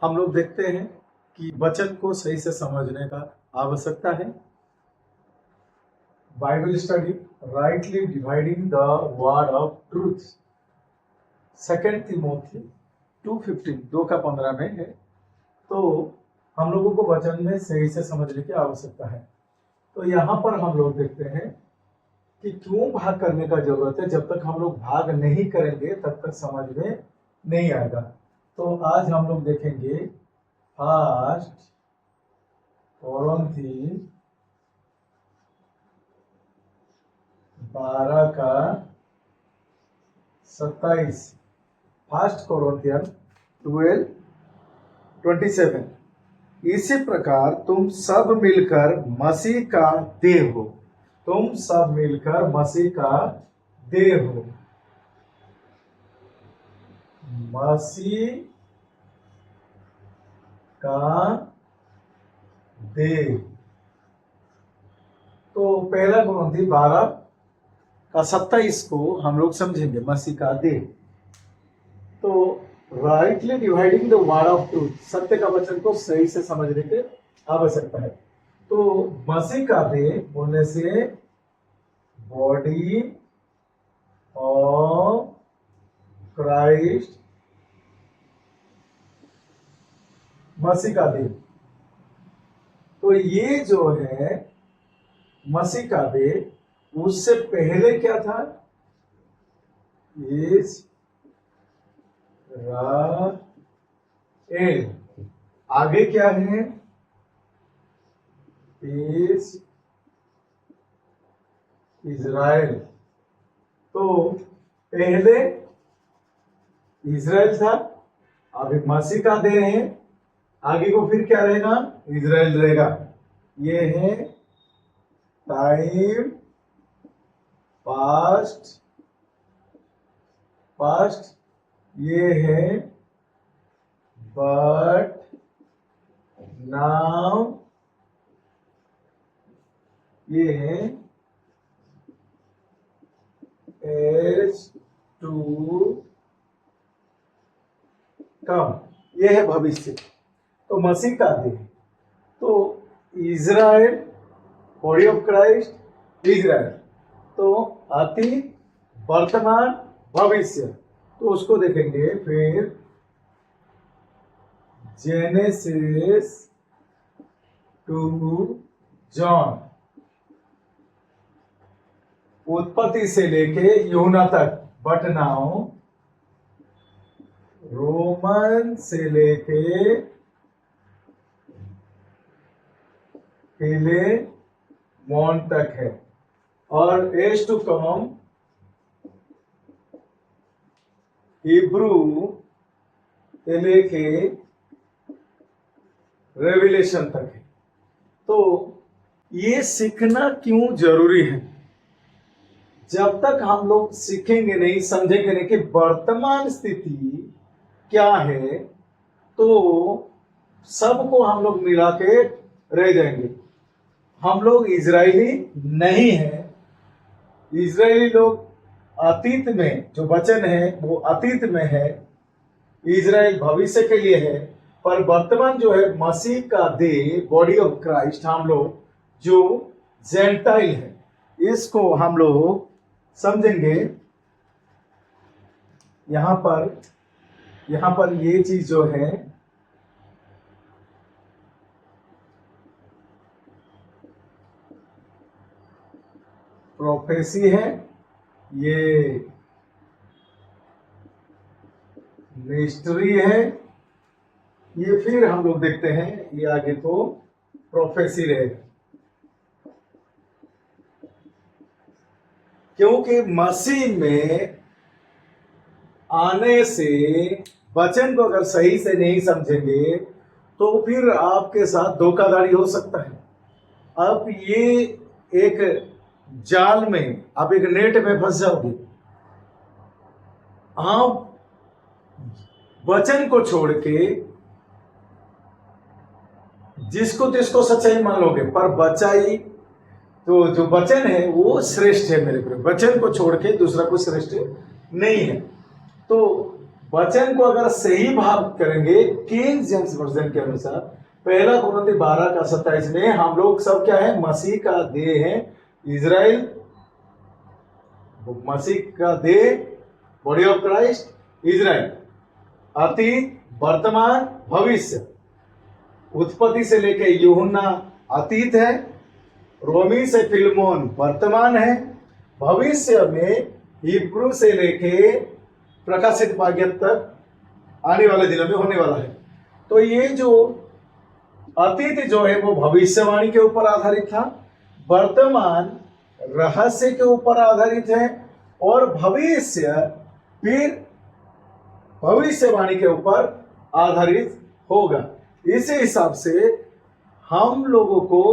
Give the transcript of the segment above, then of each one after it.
हम लोग देखते हैं कि वचन को सही से समझने का आवश्यकता है। Bible study, rightly dividing the word of truth, 2 Timothy 2:15 2:15 में है। तो हम लोगों को वचन में सही से समझने की आवश्यकता है। तो यहाँ पर हम लोग देखते हैं कि क्यों भाग करने का जरूरत है। जब तक हम लोग भाग नहीं करेंगे तब तक समझ में नहीं आएगा। तो आज हम लोग देखेंगे फर्स्ट कोरिन्थी 12:27, फर्स्ट कोरिन्थियन 12:27। इसी प्रकार तुम सब मिलकर मसीह का देह हो। तुम सब मिलकर मसीह का देह हो। मसीह का देह। तो पहला कोरिन्थी 12:27 को हम लोग समझेंगे, मसीह का देह। तो rightly dividing the word of truth, सत्य का वचन को सही से समझने की आवश्यकता है। तो मसीह का देह बोलने से बॉडी ऑफ क्राइस्ट, मसीह का देह। तो ये जो है मसीह का देह, उससे पहले क्या था? इज़राइल। आगे क्या है? इज़राइल। तो पहले इज़राइल था, अभी मसीह का देह है, आगे को फिर क्या रहेगा? इज़राइल रहेगा। ये है टाइम पास्ट, ये है बट नाउ, ये है एज टू कम, ये है भविष्य। तो मसीह का देह। तो Israel, body of Christ, Israel. तो अतीत, वर्तमान, भविष्य। तो उसको देखेंगे फिर जेनेसिस टू जॉन, उत्पत्ति से लेके यूहन्ना तक, बट नाउ रोमन से लेके फिलेमोन तक है। और एज टू कम हिब्रू से लेके रेविलेशन तक है। तो ये सीखना क्यों जरूरी है? जब तक हम लोग सीखेंगे नहीं, समझेंगे नहीं कि वर्तमान स्थिति क्या है, तो सबको हम लोग मिला के रह जाएंगे। हम लोग इजरायली नहीं है। इजरायली लोग अतीत में, जो वचन है वो अतीत में है, इजराइल भविष्य के लिए है। पर वर्तमान जो है मसीह का देह, बॉडी ऑफ क्राइस्ट, हम लोग जो जेंटाइल है, इसको हम लोग समझेंगे। यहां पर ये चीज जो है प्रोफेसी है, ये मिस्ट्री है, ये फिर हम लोग देखते हैं ये आगे तो प्रोफेसी रहेगा। क्योंकि मसीह में आने से वचन को अगर सही से नहीं समझेंगे तो फिर आपके साथ धोखाधड़ी हो सकता है। अब ये एक जाल में, आप एक नेट में फंस जाओगे। आप वचन को छोड़ के जिसको तिसको सच्चाई मान लोगे, पर बचाई तो जो वचन है वो श्रेष्ठ है मेरे प्रिय। वचन को छोड़ के दूसरा कोई श्रेष्ठ नहीं है। तो वचन को अगर सही भाव करेंगे किंग जेम्स वर्जन के अनुसार, पहला कुरिन्थी 12:27 में हम लोग सब क्या है, मसीह का देह है, इजराइल मसीह का देह, बॉडी ऑफ क्राइस्ट इजराइल, अतीत वर्तमान भविष्य। उत्पत्ति से लेकर यूहन्ना अतीत है, रोमी से फिलमोन वर्तमान है, भविष्य में हिब्रू से लेके प्रकाशित भाग्य तक आने वाले दिनों में होने वाला है। तो ये जो अतीत जो है वो भविष्यवाणी के ऊपर आधारित था, वर्तमान रहस्य के ऊपर आधारित है, और भविष्य फिर भविष्यवाणी के ऊपर आधारित होगा। इसी हिसाब से हम लोगों को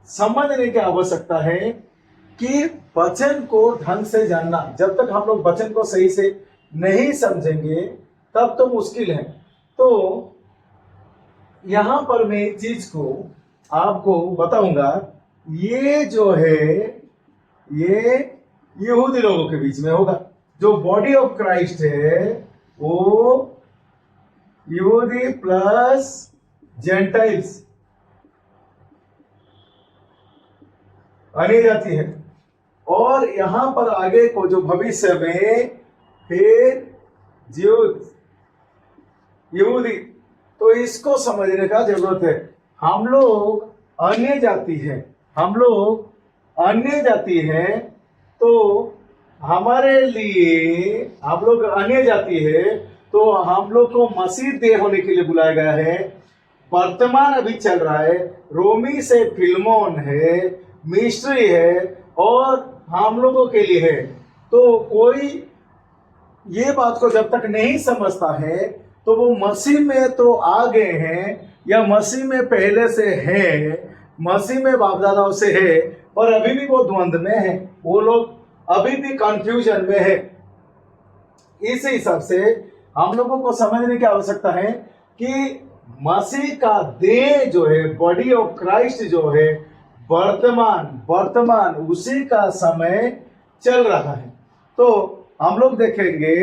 समझने की आवश्यकता है कि वचन को ढंग से जानना। जब तक हम लोग वचन को सही से नहीं समझेंगे तब तो मुश्किल है। तो यहां पर मैं एक चीज को आपको बताऊंगा, ये जो है ये यहूदी लोगों के बीच में होगा। जो बॉडी ऑफ क्राइस्ट है वो यहूदी प्लस जेंटाइल्स आने जाती है, और यहां पर आगे को जो भविष्य में फिर यहूदी। तो इसको समझने का जरूरत है। हम लोग अन्य जाति है, हम लोग अन्य जाति है, तो हमारे लिए हम लोग अन्य जाति है, तो हम लोग को मसीह देह होने के लिए बुलाया गया है। वर्तमान अभी चल रहा है, रोमी से फिलमोन है, मिस्ट्री है, और हम लोगों के लिए है। तो कोई ये बात को जब तक नहीं समझता है तो वो मसीह में तो आ गए हैं या मसीह में पहले से है, मसीह में बाप दादाओं से है, पर अभी भी वो द्वंद्व में है, वो लोग अभी भी कंफ्यूजन में है। इस हिसाब से हम लोगों को समझने की आवश्यकता है कि मसीह का देह जो है, बॉडी ऑफ क्राइस्ट जो है, वर्तमान उसी का समय चल रहा है। तो हम लोग देखेंगे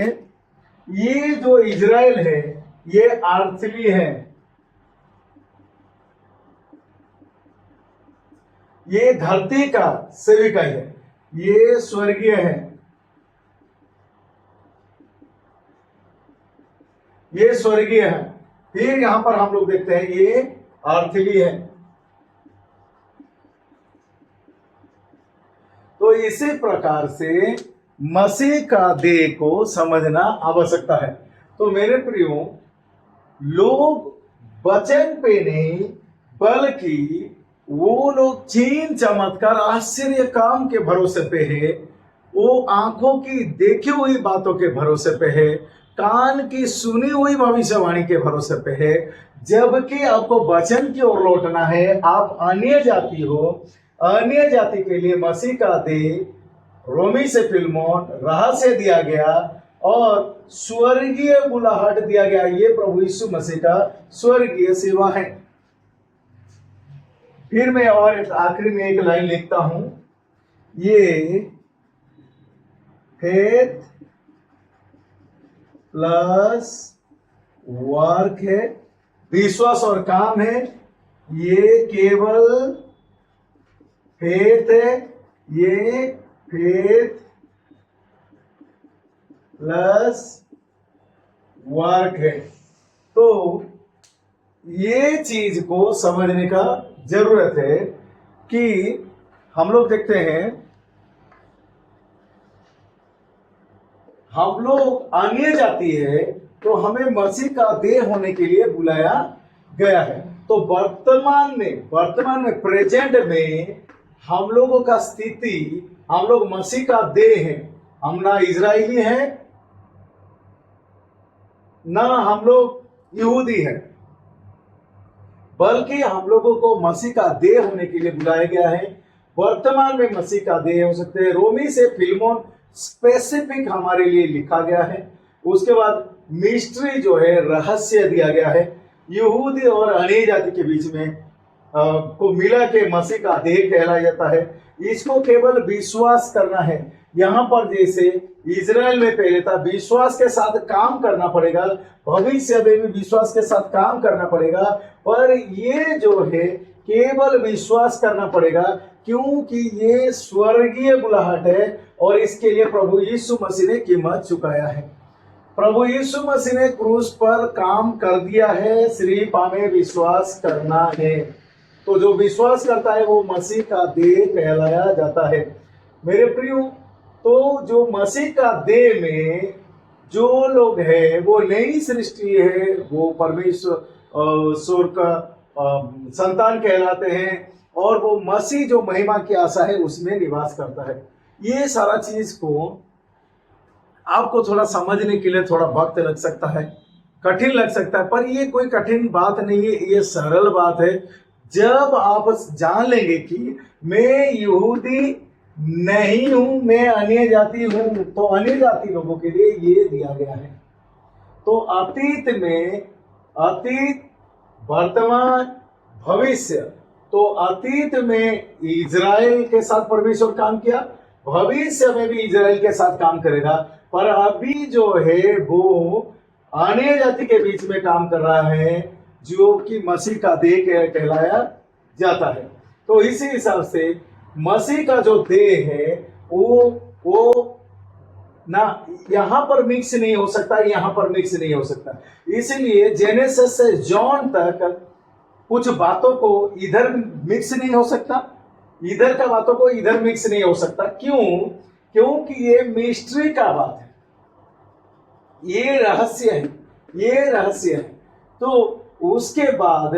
ये जो इजराइल है ये अर्थली है, ये धरती का सेविका है, ये स्वर्गीय है, ये स्वर्गीय है। फिर यहां पर हम लोग देखते हैं ये अर्थली है। तो इसी प्रकार से मसीह का देह को समझना आवश्यकता है। तो मेरे प्रियो, लोग वचन पे नहीं बल्कि वो लोग चीन चमत्कार आश्चर्य काम के भरोसे पे है, वो आंखों की देखी हुई बातों के भरोसे पे है, कान की सुनी हुई भविष्यवाणी के भरोसे पे है। जबकि आपको वचन की ओर लौटना है, आप अन्य जाति हो, अन्य जाति के लिए मसीह का देह, रोमी से फिलमोन, रहस्य दिया गया और स्वर्गीय बुलाहट दिया गया। ये प्रभु यीशु मसीह का स्वर्गीय सेवा है। फिर मैं और आखिरी में एक लाइन लिखता हूं, ये फेथ प्लस वर्क है, विश्वास और काम है। ये केवल फेथ है, ये फेथ प्लस वर्क है। तो ये चीज को समझने का जरूरत है कि हम लोग देखते हैं, हम लोग अन्य जाति है तो हमें मसीह का देह होने के लिए बुलाया गया है। तो वर्तमान में प्रेजेंट में हम लोगों का स्थिति, हम लोग मसीह का देह है। हम ना इजरायली हैं ना हम लोग यहूदी हैं, बल्कि हम लोगों को मसीह का देह होने के लिए बुलाया गया है। वर्तमान में मसीह का देह हो सकते हैं। रोमी से फिलमोन स्पेसिफिक हमारे लिए लिखा गया है। उसके बाद मिस्ट्री जो है, रहस्य दिया गया है। यहूदी और अन्य जाति के बीच में को मिला के मसीह का देह कहलाया जाता है। इसको केवल विश्वास करना है। यहाँ पर जैसे इजराइल में पहले था, विश्वास के साथ काम करना पड़ेगा, भविष्य में भी विश्वास के साथ काम करना पड़ेगा, पर ये जो है केवल विश्वास करना पड़ेगा, क्योंकि ये स्वर्गीय बुलाहट है और इसके लिए प्रभु यीशु मसीह ने कीमत चुकाया है। प्रभु यीशु मसीह ने क्रूस पर काम कर दिया है, सिर्फ हमें विश्वास करना है। तो जो विश्वास करता है वो मसीह का देह कहलाया जाता है। मेरे प्रियो, तो जो मसीह का देह में जो लोग हैं वो नई सृष्टि है, वो परमेश्वर स्वर का संतान कहलाते हैं और वो मसीह जो महिमा की आशा है उसमें निवास करता है। ये सारा चीज को आपको थोड़ा समझने के लिए थोड़ा वक्त लग सकता है, कठिन लग सकता है, पर ये कोई कठिन बात नहीं है, ये सरल बात है। जब आप जान लेंगे कि मैं यहूदी नहीं हूं, मैं अन्य जाति हूं, तो अन्य जाति लोगों के लिए ये दिया गया है। तो अतीत में, अतीत, वर्तमान, भविष्य, तो अतीत में इजराइल के साथ परमेश्वर काम किया, भविष्य में भी इजराइल के साथ काम करेगा, पर अभी जो है वो अन्य जाति के बीच में काम कर रहा है, जो कि मसीह का देह कहलाया जाता है। तो इसी हिसाब से मसीह का जो देह है वो ना यहाँ पर मिक्स नहीं हो सकता, यहाँ पर मिक्स नहीं हो सकता। इसलिए जेनेसिस से जॉन तक कुछ बातों को इधर मिक्स नहीं हो सकता, इधर का बातों को इधर मिक्स नहीं हो सकता। क्यों? क्योंकि ये मिस्ट्री का बात है, ये रहस्य है, ये रहस्य है। तो उसके बाद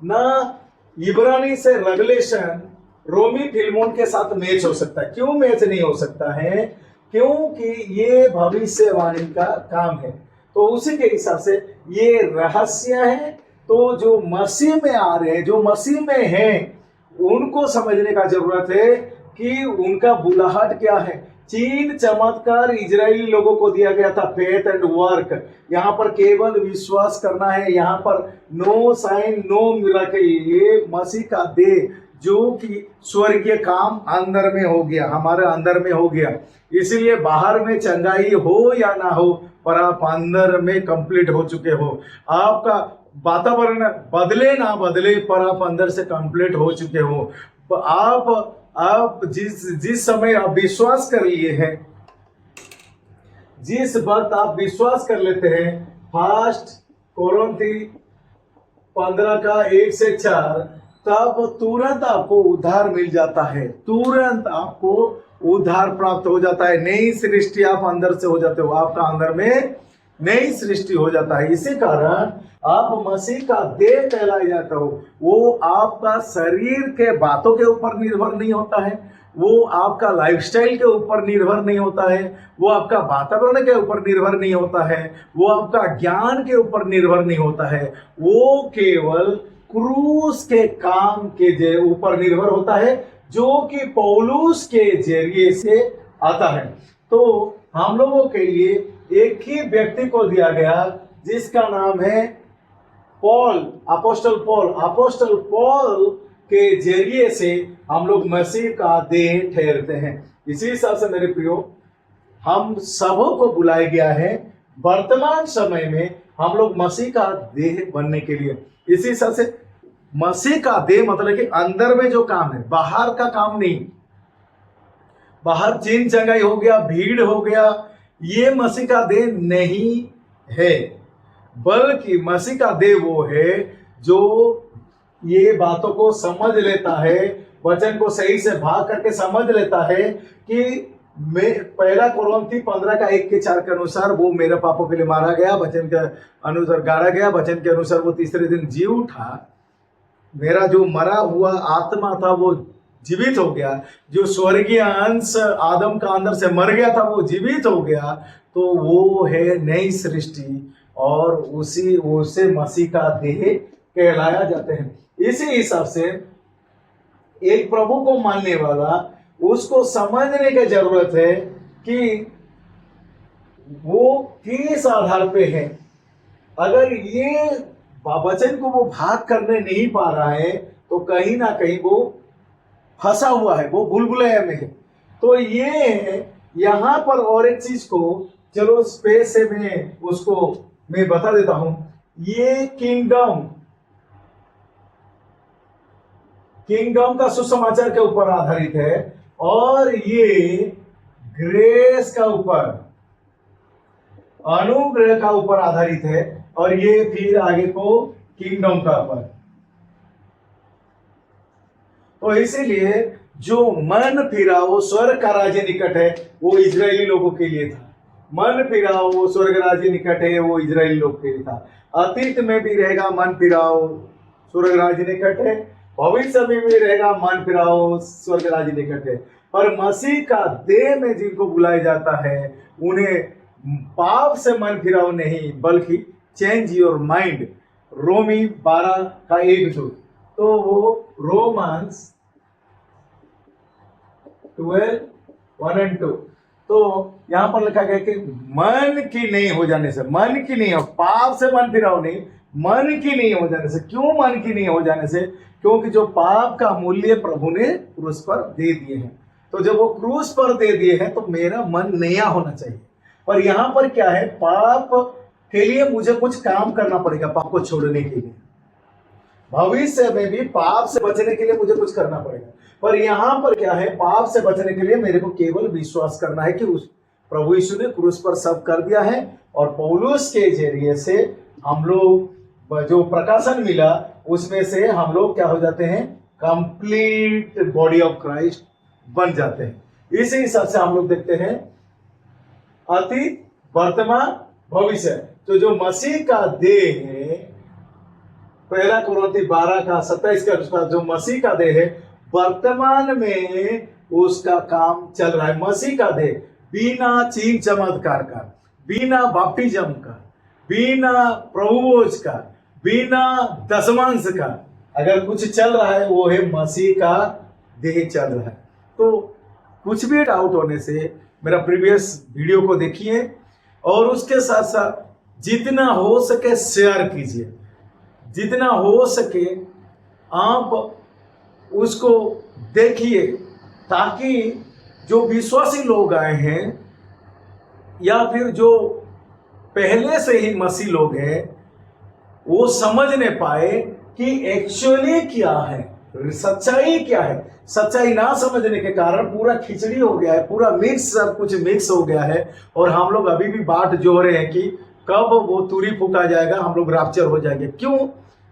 ना इब्रानी से रेवलेशन रोमी फिल्मों के साथ मैच हो सकता है। क्यों मैच नहीं हो सकता है? क्योंकि ये भविष्यवाणी का काम है। तो उसी के हिसाब से ये रहस्य है। तो जो मसीह में आ रहे हैं, जो मसीह में हैं, उनको समझने का जरूरत है कि उनका बुलाहट क्या है। चीन चमत्कार इजरायली लोगों को दिया गया था, फेथ एंड वर्क। यहाँ पर केवल विश्वास करना है, यहाँ पर नो साइन नो मिराकल। ये मसीह का देह जो कि स्वर्गीय काम अंदर में हो गया, हमारे अंदर में हो गया। इसीलिए बाहर में चंगाई हो या ना हो, पर आप अंदर में कंप्लीट हो चुके हो। आपका वातावरण बदले ना बदले, पर आप अंदर से कंप्लीट हो चुके हो। आप जिस समय आप विश्वास कर लिए हैं, जिस वक्त आप विश्वास कर लेते हैं, फर्स्ट कोरिन्थी 15 का 1 से 4, तब तुरंत आपको उद्धार मिल जाता है, तुरंत आपको उद्धार प्राप्त हो जाता है। नई सृष्टि आप अंदर से हो जाते हो, आपका अंदर में नई सृष्टि हो जाता है। इसी कारण आप मसीह का देह कहलाए जाते हो। वो आपका शरीर के बातों के ऊपर निर्भर नहीं होता है, वो आपका लाइफस्टाइल के ऊपर निर्भर नहीं होता है, वो आपका वातावरण के ऊपर निर्भर नहीं होता है, वो आपका ज्ञान के ऊपर निर्भर नहीं होता है। वो केवल क्रूस के काम के ऊपर निर्भर होता है, जो कि पौलुस के जरिए से आता है। तो हम लोगों के लिए एक ही व्यक्ति को दिया गया, जिसका नाम है Paul, apostle Paul. Apostle Paul के जरिए से हम लोग मसीह का देह ठहरते हैं। इसी हिसाब से मेरे प्रियो, हम सबों को बुलाया गया है वर्तमान समय में हम लोग मसीह का देह बनने के लिए। इसी हिसाब से मसीह का देह मतलब कि अंदर में जो काम है, बाहर का काम नहीं। बाहर चीन चंगाई हो गया, भीड़ हो गया, ये मसीह का देह नहीं है, बल्कि मसीह का देह वो है जो ये बातों को समझ लेता है, वचन को सही से भाग करके समझ लेता है कि मैं पहला कोरिन्थी 15 का 1 के 4 के अनुसार वो मेरे पापों के लिए मारा गया, वचन के अनुसार गाड़ा गया, वचन के अनुसार वो तीसरे दिन जी उठा। मेरा जो मरा हुआ आत्मा था वो जीवित हो गया, जो स्वर्गीय अंश आदम का अंदर से मर गया था वो जीवित हो गया। तो वो है नई सृष्टि और उसे मसीह का देह कहलाया जाते हैं। इसी हिसाब से एक प्रभु को मानने वाला, उसको समझने की जरूरत है कि वो किस आधार पे है। अगर ये वचन को वो भाग करने नहीं पा रहा है, तो कहीं ना कहीं वो फंसा हुआ है, वो भूलभुलैया में है। तो ये यहां पर और एक चीज को चलो स्पेस से मैं बता देता हूं। ये किंगडम का सुसमाचार के ऊपर आधारित है और ये ग्रेस का ऊपर, अनुग्रह का ऊपर आधारित है और ये फिर आगे को किंगडम का ऊपर। तो इसीलिए जो मन फिराओ स्वर्ग का राज्य निकट है वो इजरायली लोगों के लिए था। मन फिराओ स्वर्ग राज्य निकट है वो इजरायली लोग के लिए था। अतीत में भी रहेगा मन फिराओ स्वर्ग राज्य निकट है, भविष्य में भी रहेगा मन फिराओ स्वर्ग राज्य निकट है। पर मसीह का देह में जिनको बुलाया जाता है उन्हें पाप से मन फिराओ नहीं बल्कि चेंज योर माइंड। रोमी 12 का 1-2। तो वो रोमन्स 12:1-2। तो यहां पर लिखा गया कि मन की नहीं हो जाने से, मन की नहीं हो, पाप से मन फिराओ नहीं, मन की नहीं हो जाने से। क्यों मन की नहीं हो जाने से? क्योंकि जो पाप का मूल्य प्रभु ने क्रूस पर दे दिए हैं। तो जब वो क्रूस पर दे दिए हैं तो मेरा मन नया होना चाहिए। पर यहां पर क्या है, पाप के लिए मुझे कुछ काम करना पड़ेगा, पाप को छोड़ने के लिए। भविष्य में भी पाप से बचने के लिए मुझे कुछ करना पड़ेगा। पर यहां पर क्या है, पाप से बचने के लिए मेरे को केवल विश्वास करना है कि उस प्रभु यीशु ने क्रूस पर सब कर दिया है। और पौलुस के जरिए से हम लोग जो प्रकाशन मिला उसमें से हम लोग क्या हो जाते हैं, कंप्लीट बॉडी ऑफ क्राइस्ट बन जाते हैं। इसी हिसाब से हम लोग देखते हैं अतीत, वर्तमान, भविष्य। तो जो मसीह का देह है, 1 कुरिन्थी 12 का 27 का अनुसार जो मसीह का देह है, वर्तमान में उसका काम चल रहा है। मसीह का देह बिना चिन्ह चमत्कार का, बिना बपतिस्म का, बिना प्रभुभोज का, बिना दशमांश का अगर कुछ चल रहा है वो है मसीह का देह चल रहा है। तो कुछ भी डाउट होने से मेरा प्रीवियस वीडियो को देखिए और उसके साथ साथ जितना हो सके शेयर कीजिए, जितना हो सके आप उसको देखिए, ताकि जो विश्वासी लोग आए हैं या फिर जो पहले से ही मसीह लोग हैं वो समझने पाए कि एक्चुअली क्या है, सच्चाई क्या है। सच्चाई ना समझने के कारण पूरा खिचड़ी हो गया है, पूरा मिक्स, सब कुछ मिक्स हो गया है। और हम लोग अभी भी बाट जो रहे हैं कि कब वो तुरी फूका जाएगा, हम लोग रैप्चर हो जाएंगे। क्यों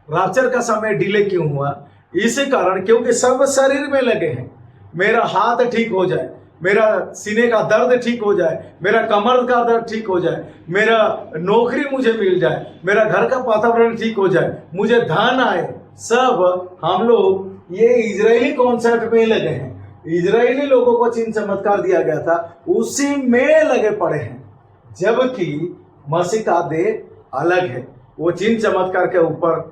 रैप्चर का समय डिले क्यों हुआ? इसी कारण क्योंकि सब शरीर में लगे हैं। मेरा हाथ ठीक हो जाए, मेरा सीने का दर्द ठीक हो जाए, मेरा कमर का दर्द ठीक हो जाए, मेरा नौकरी मुझे मिल जाए, मेरा घर का वातावरण ठीक हो जाए, मुझे धन आए, सब हम लोग ये इजरायली कॉन्सेप्ट में लगे हैं। इजरायली लोगों को चिन्ह चमत्कार दिया गया था, उसी में लगे पड़े हैं। जबकि मसीह का देह अलग है, वो चिन्ह चमत्कार के ऊपर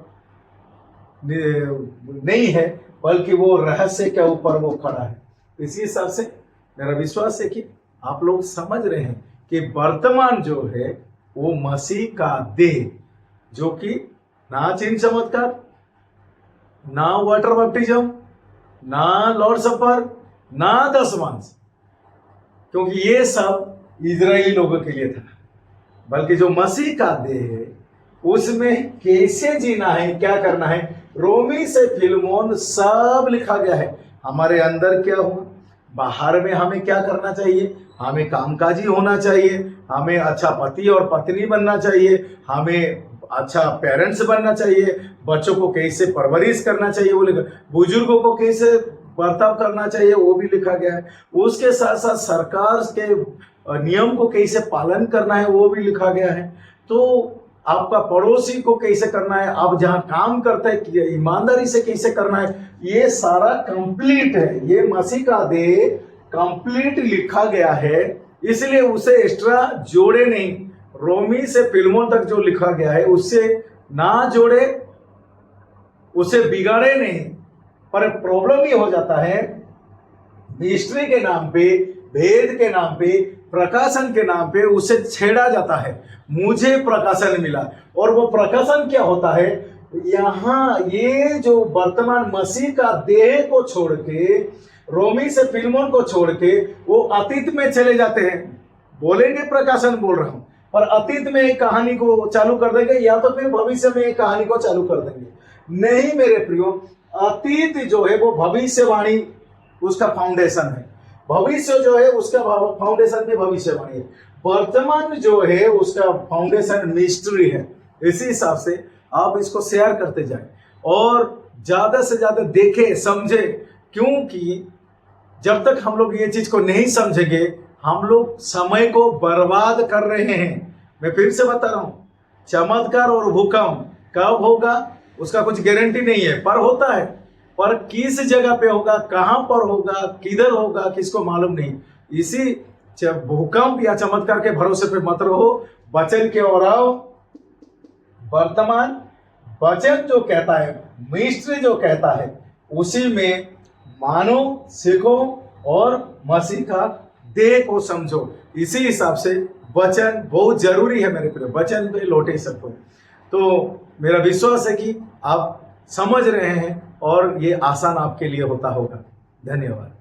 नहीं है बल्कि वो रहस्य के ऊपर वो खड़ा है। इसी हिसाब से मेरा विश्वास है कि आप लोग समझ रहे हैं कि वर्तमान जो है वो मसीह का देह, जो कि ना चिन्ह चमत्कार, ना वाटर बैप्टिज्म, ना लॉर्ड सफर, ना दशमांश, क्योंकि ये सब इजरायली लोगों के लिए था। बल्कि जो मसीह का देह है उसमें कैसे जीना है, क्या करना है, रोमी से फिलमोन सब लिखा गया है। हमारे अंदर क्या हुआ, बाहर में हमें क्या करना चाहिए, हमें कामकाजी होना चाहिए, हमें अच्छा पति और पत्नी बनना चाहिए, हमें अच्छा पेरेंट्स बनना चाहिए, बच्चों को कैसे परवरिश करना चाहिए वो लिखा, बुजुर्गों को कैसे बर्ताव करना चाहिए वो भी लिखा गया है। उसके साथ साथ सरकार के नियम को कैसे पालन करना है वो भी लिखा गया है। तो आपका पड़ोसी को कैसे करना है, आप जहां काम करते हैं ईमानदारी से कैसे करना है, ये सारा कंप्लीट है। ये मसीह का देह कंप्लीट लिखा गया है, इसलिए उसे एक्स्ट्रा जोड़े नहीं। रोमी से फिल्मों तक जो लिखा गया है उससे ना जोड़े, उसे बिगाड़े नहीं। पर प्रॉब्लम ये हो जाता है, मिस्ट्री के नाम पे, भेद के नाम पे, प्रकाशन के नाम पे उसे छेड़ा जाता है। मुझे प्रकाशन मिला, और वो प्रकाशन क्या होता है, यहाँ ये जो वर्तमान मसीह का देह को छोड़ के रोमी से फिल्मों को छोड़ के वो अतीत में चले जाते हैं। बोलेंगे प्रकाशन बोल रहा हूं, पर अतीत में एक कहानी को चालू कर देंगे या तो फिर भविष्य में एक कहानी को चालू कर देंगे। नहीं मेरे प्रियो, अतीत जो है वो भविष्यवाणी उसका फाउंडेशन है, भविष्य जो है उसका फाउंडेशन भी भविष्यवाणी है, वर्तमान जो है उसका फाउंडेशन मिस्ट्री है। इसी हिसाब से आप इसको शेयर करते जाए और ज्यादा से ज्यादा देखें समझे, क्योंकि जब तक हम लोग ये चीज को नहीं समझेंगे हम लोग समय को बर्बाद कर रहे हैं। मैं फिर से बता रहा हूं, चमत्कार और भूकंप कब होगा उसका कुछ गारंटी नहीं है, पर होता है, पर किस जगह पे होगा, कहां पर होगा, किधर होगा, किसको मालूम नहीं। इसी भूकंप या चमत्कार के भरोसे पे मत रहो, वचन के ओर आओ। वर्तमान वचन जो कहता है, मिस्ट्री जो कहता है, उसी में मानो, सीखो और मसीह का देह को समझो। इसी हिसाब से वचन बहुत जरूरी है मेरे प्रिय, वचन पे लौटे सबको। तो मेरा विश्वास है कि आप समझ रहे हैं और ये आसान आपके लिए होता होगा। धन्यवाद।